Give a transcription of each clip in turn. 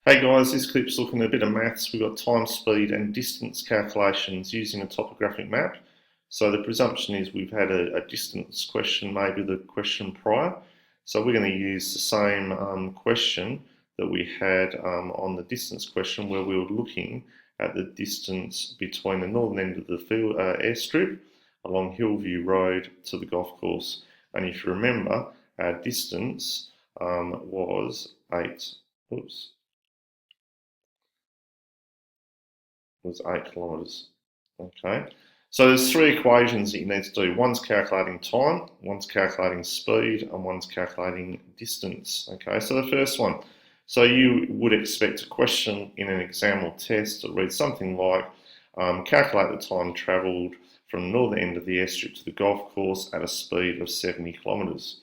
Hey guys, this clip's looking at a bit of maths. We've got time, speed and distance calculations using a topographic map. So the presumption is we've had a distance question, maybe the question prior. So we're going to use the same question that we had on the distance question, where we were looking at the distance between the northern end of the field airstrip along Hillview Road to the golf course. And if you remember, our distance was 8 kilometres. Okay, so there's three equations that you need to do. One's calculating time, one's calculating speed, and one's calculating distance. Okay, so the first one. So you would expect a question in an exam or test that reads something like, calculate the time travelled from the northern end of the airstrip to the golf course at a speed of 70 kilometres.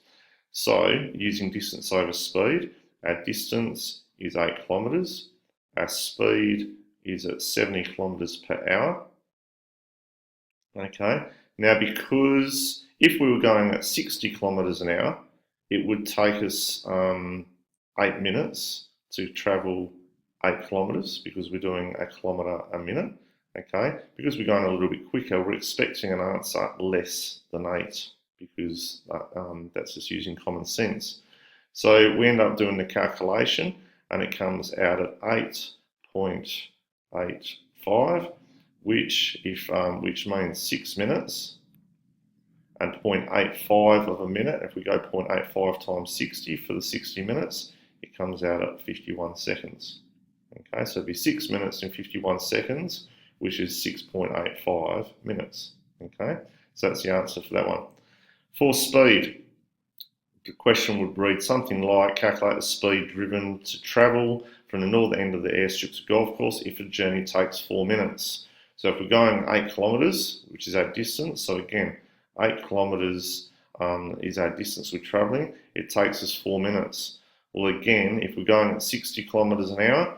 So using distance over speed, our distance is 8 kilometres, our speed is at 70 kilometres per hour. Okay, now because if we were going at 60 kilometres an hour, it would take us 8 minutes to travel 8 kilometres because we're doing a kilometre a minute. Okay, because we're going a little bit quicker, we're expecting an answer less than 8 because that's just using common sense. So we end up doing the calculation and it comes out at 8.85, which means 6 minutes, and 0.85 of a minute. If we go 0.85 times 60 for the 60 minutes, it comes out at 51 seconds. Okay, so it'd be 6 minutes and 51 seconds, which is 6.85 minutes. Okay, so that's the answer for that one. For speed, the question would read something like, calculate the speed driven to travel from the northern end of the airstrip to golf course if a journey takes 4 minutes. So if we're going 8 kilometres, which is our distance, so again, 8 kilometres is our distance we're travelling, it takes us 4 minutes. Well again, if we're going at 60 kilometres an hour,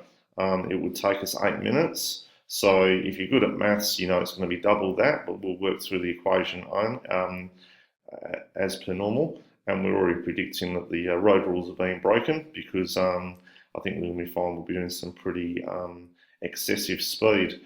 it would take us 8 minutes. So if you're good at maths, you know it's going to be double that, but we'll work through the equation as per normal. And we're already predicting that the road rules are being broken because I think when we find we'll be doing some pretty excessive speed.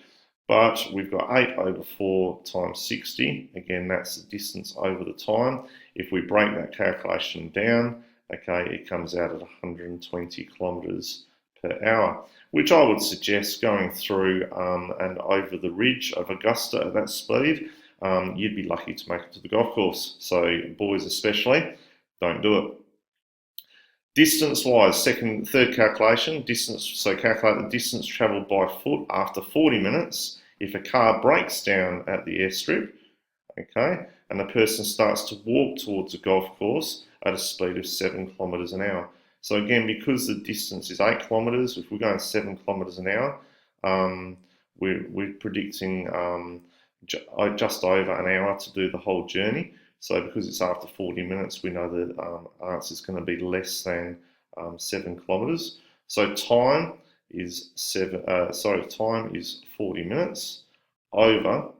But we've got 8 over 4 times 60. Again, that's the distance over the time. If we break that calculation down, okay, it comes out at 120 kilometres per hour, which I would suggest going through and over the ridge of Augusta at that speed, you'd be lucky to make it to the golf course. So boys especially, don't do it. Distance-wise, third calculation, distance. So calculate the distance travelled by foot after 40 minutes if a car breaks down at the airstrip, okay, and the person starts to walk towards the golf course at a speed of 7 kilometres an hour. So again, because the distance is 8 kilometres, if we're going 7 kilometres an hour, we're predicting just over an hour to do the whole journey. So because it's after 40 minutes, we know the answer is going to be less than 7 kilometres. So time is 40 minutes over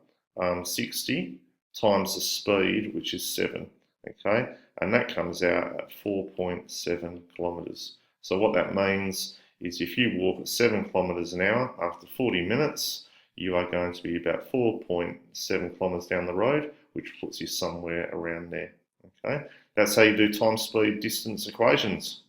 60 times the speed, which is 7. Okay, and that comes out at 4.7 kilometres. So what that means is if you walk at 7 kilometres an hour after 40 minutes, you are going to be about 4.7 kilometres down the road, which puts you somewhere around there. Okay, that's how you do time, speed, distance equations.